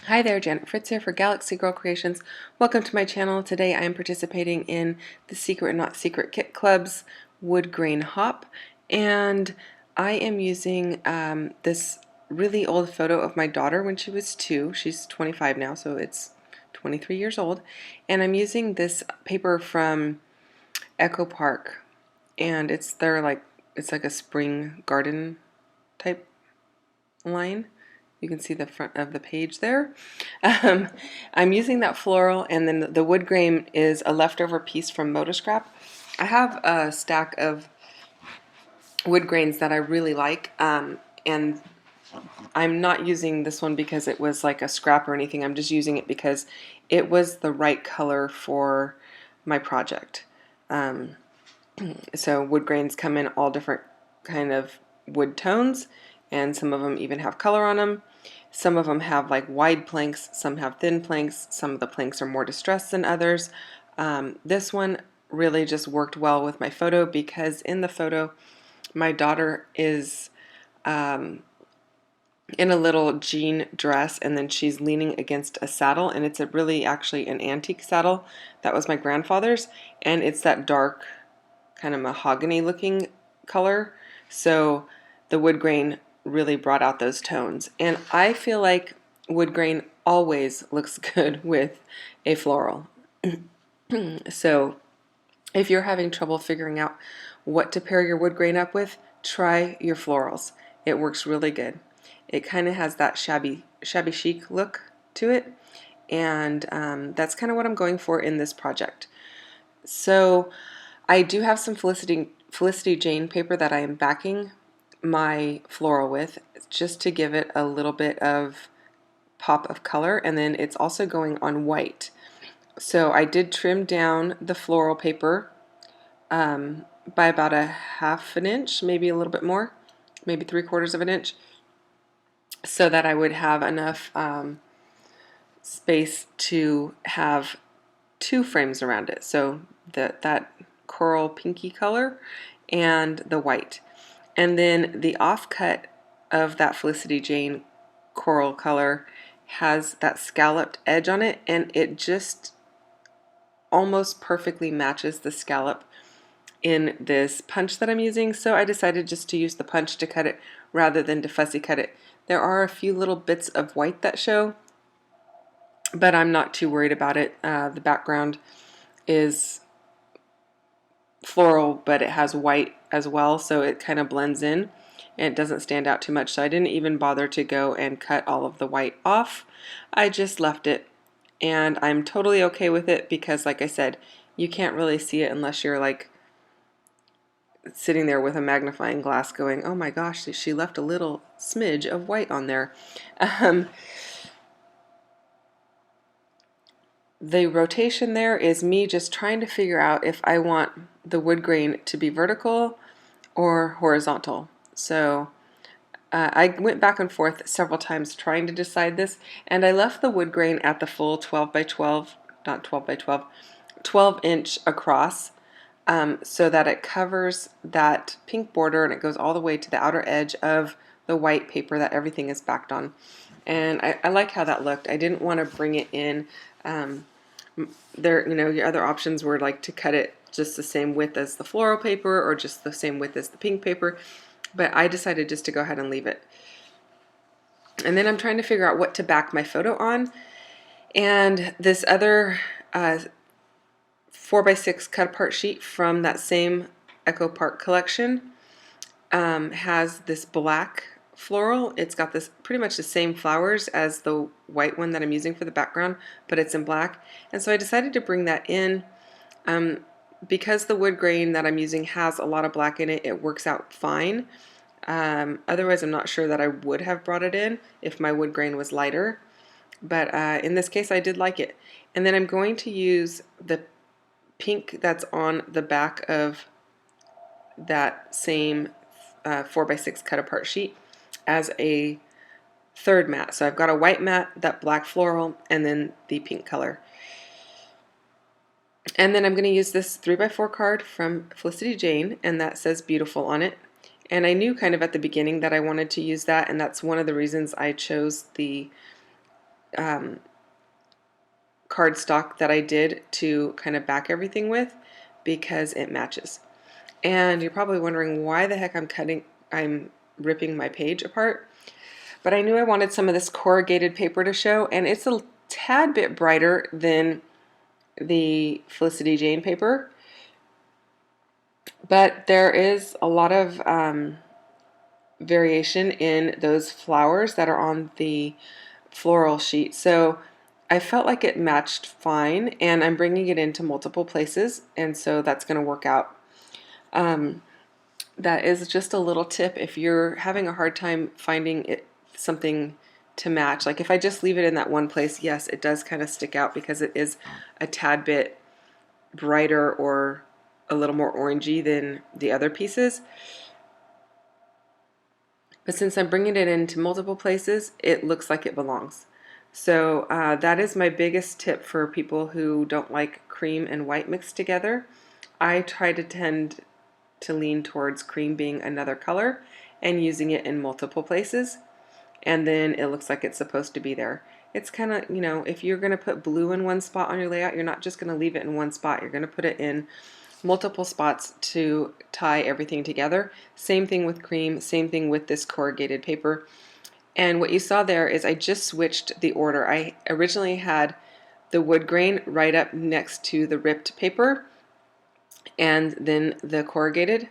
Hi there, Janet Fritz here for Galaxy Girl Creations. Welcome to my channel. Today I am participating in the Secret and Not Secret Kit Club's wood grain hop, and I am using this really old photo of my daughter when she was 2. She's 25 now, so it's 23 years old, and I'm using this paper from Echo Park, and it's like a spring garden type line. You can see the front of the page there. Um, I'm using that floral, and then the wood grain is a leftover piece from Moto Scrap. I have a stack of wood grains that I really like, and I'm not using this one because it was like a scrap or anything. I'm just using it because it was the right color for my project. Um, so wood grains come in all different kind of wood tones, and some of them even have color on them. Some of them have like wide planks, some have thin planks, some of the planks are more distressed than others. This one really just worked well with my photo because in the photo my daughter is in a little jean dress, and then she's leaning against a saddle, and it's really actually an antique saddle that was my grandfather's, and it's that dark kind of mahogany looking color, so the wood grain really brought out those tones. And I feel like wood grain always looks good with a floral. So if you're having trouble figuring out what to pair your wood grain up with, try your florals. It works really good. It kind of has that shabby chic look to it, and that's kind of what I'm going for in this project. So I do have some Felicity Jane paper that I am backing my floral with, just to give it a little bit of pop of color, and then it's also going on white. So I did trim down the floral paper by about a half an inch, maybe a little bit more, maybe 3/4 of an inch, so that I would have enough space to have 2 frames around it. So that coral pinky color and the white. And then the offcut of that Felicity Jane coral color has that scalloped edge on it, and it just almost perfectly matches the scallop in this punch that I'm using. So I decided just to use the punch to cut it rather than to fussy cut it. There are a few little bits of white that show, but I'm not too worried about it. The background is floral, but it has white as well, so it kind of blends in and it doesn't stand out too much. So I didn't even bother to go and cut all of the white off. I just left it, and I'm totally okay with it because, like I said, you can't really see it unless you're like sitting there with a magnifying glass going, oh my gosh, she left a little smidge of white on there. The rotation there is me just trying to figure out if I want the wood grain to be vertical or horizontal. So I went back and forth several times trying to decide this, and I left the wood grain at the full 12 by 12, not 12 by 12, 12 inch across, so that it covers that pink border and it goes all the way to the outer edge of the white paper that everything is backed on. And I like how that looked. I didn't want to bring it in. Your other options were like to cut it just the same width as the floral paper or just the same width as the pink paper, but I decided just to go ahead and leave it. And then I'm trying to figure out what to back my photo on, and this other 4x6 cut apart sheet from that same Echo Park collection has this black floral. It's got this pretty much the same flowers as the white one that I'm using for the background, but it's in black. And so I decided to bring that in. Because the wood grain that I'm using has a lot of black in it, it works out fine. Otherwise, I'm not sure that I would have brought it in if my wood grain was lighter. But in this case, I did like it. And then I'm going to use the pink that's on the back of that same 4x6 cut apart sheet as a third mat. So I've got a white mat, that black floral, and then the pink color. And then I'm going to use this 3x4 card from Felicity Jane, and that says beautiful on it. And I knew kind of at the beginning that I wanted to use that, and that's one of the reasons I chose the cardstock that I did to kind of back everything with, because it matches. And you're probably wondering why the heck I'm ripping my page apart. But I knew I wanted some of this corrugated paper to show, and it's a tad bit brighter than the Felicity Jane paper. But there is a lot of variation in those flowers that are on the floral sheet. So I felt like it matched fine, and I'm bringing it into multiple places, and so that's going to work out. That is just a little tip if you're having a hard time finding something to match. Like if I just leave it in that one place, yes, it does kind of stick out because it is a tad bit brighter or a little more orangey than the other pieces. But since I'm bringing it into multiple places, it looks like it belongs. So that is my biggest tip for people who don't like cream and white mixed together. I try to tend to lean towards cream being another color and using it in multiple places, and then it looks like it's supposed to be there. It's kind of, you know, if you're going to put blue in one spot on your layout, you're not just going to leave it in one spot. You're going to put it in multiple spots to tie everything together. Same thing with cream, same thing with this corrugated paper. And what you saw there is I just switched the order. I originally had the wood grain right up next to the ripped paper and then the corrugated,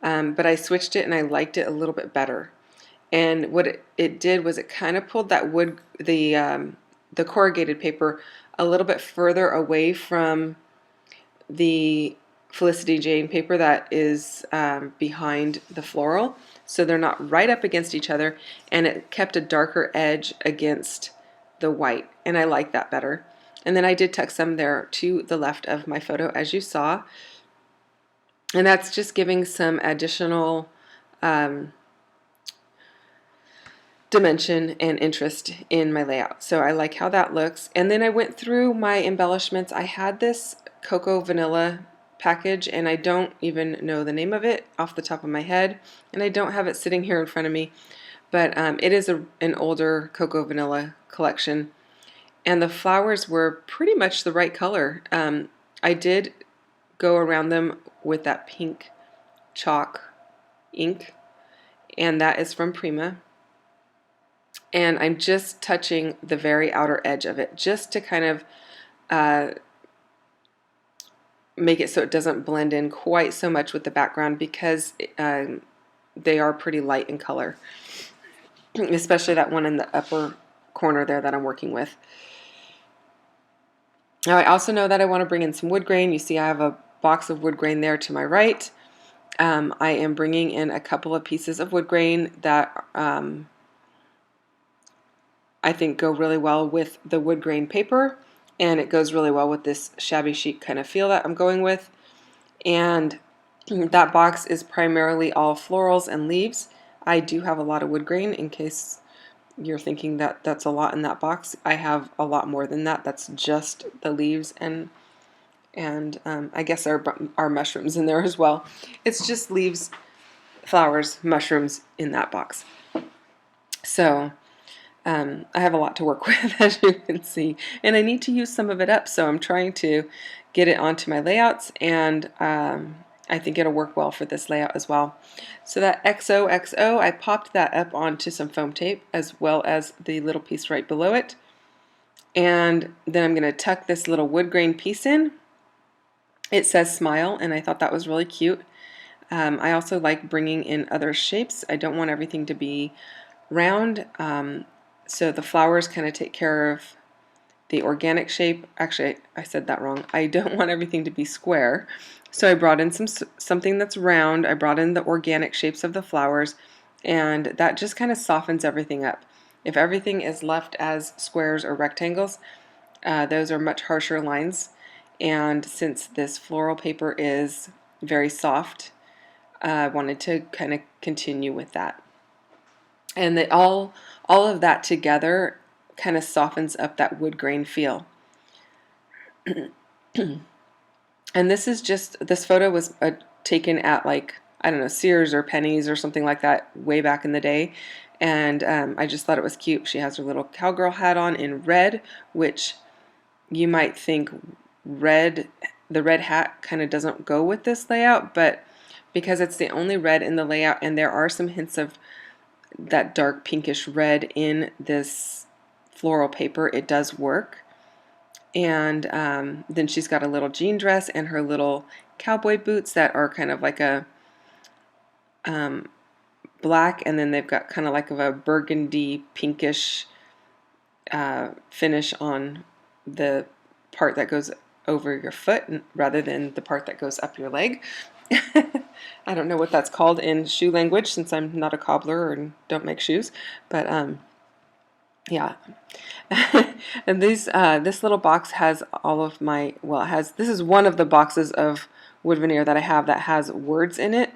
but I switched it and I liked it a little bit better. And what it did was it kind of pulled that the corrugated paper a little bit further away from the Felicity Jane paper that is behind the floral, so they're not right up against each other, and it kept a darker edge against the white, and I like that better. And then I did tuck some there to the left of my photo, as you saw, and that's just giving some additional dimension and interest in my layout. So I like how that looks. And then I went through my embellishments. I had this cocoa vanilla package, and I don't even know the name of it off the top of my head, and I don't have it sitting here in front of me, but it is an older cocoa vanilla collection, and the flowers were pretty much the right color. I did go around them with that pink chalk ink, and that is from Prima. And I'm just touching the very outer edge of it just to kind of make it so it doesn't blend in quite so much with the background, because they are pretty light in color, especially that one in the upper corner there that I'm working with. Now I also know that I want to bring in some wood grain. You see I have a box of wood grain there to my right. I am bringing in a couple of pieces of wood grain that I think go really well with the wood grain paper, and it goes really well with this shabby chic kind of feel that I'm going with. And that box is primarily all florals and leaves. I do have a lot of wood grain, in case you're thinking that that's a lot in that box. I have a lot more than that. That's just the leaves and I guess our mushrooms in there as well. It's just leaves, flowers, mushrooms in that box. So I have a lot to work with, as you can see, and I need to use some of it up, so I'm trying to get it onto my layouts, and I think it'll work well for this layout as well. So that XOXO, I popped that up onto some foam tape, as well as the little piece right below it, and then I'm going to tuck this little wood grain piece in. It says smile, and I thought that was really cute. I also like bringing in other shapes. I don't want everything to be round, so the flowers kind of take care of the organic shape. Actually, I said that wrong. I don't want everything to be square, so I brought in something that's round. I brought in the organic shapes of the flowers, and that just kind of softens everything up. If everything is left as squares or rectangles, those are much harsher lines, and since this floral paper is very soft, I wanted to kind of continue with that. And that all of that together kind of softens up that wood grain feel. And this photo was taken at, like, I don't know, Sears or Penny's or something like that way back in the day. and I just thought it was cute. She has her little cowgirl hat on in red, which you might think the red hat kind of doesn't go with this layout, but because it's the only red in the layout and there are some hints of that dark pinkish red in this floral paper, it does work. And then she's got a little jean dress and her little cowboy boots that are kind of like a black, and then they've got kind of like a burgundy pinkish finish on the part that goes over your foot rather than the part that goes up your leg. I don't know what that's called in shoe language since I'm not a cobbler and don't make shoes, but yeah. And this little box has all of my, well, this is one of the boxes of wood veneer that I have that has words in it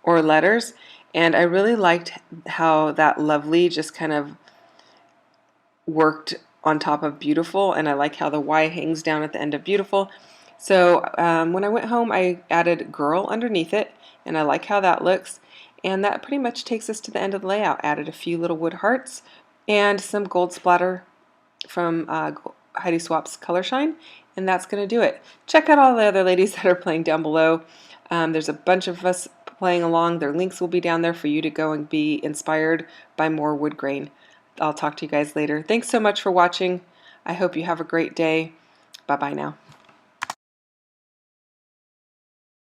or letters, and I really liked how that lovely just kind of worked on top of beautiful, and I like how the Y hangs down at the end of beautiful. So when I went home, I added girl underneath it, and I like how that looks. And that pretty much takes us to the end of the layout. Added a few little wood hearts and some gold splatter from Heidi Swap's Color Shine, and that's going to do it. Check out all the other ladies that are playing down below. There's a bunch of us playing along. Their links will be down there for you to go and be inspired by more wood grain. I'll talk to you guys later. Thanks so much for watching. I hope you have a great day. Bye-bye now.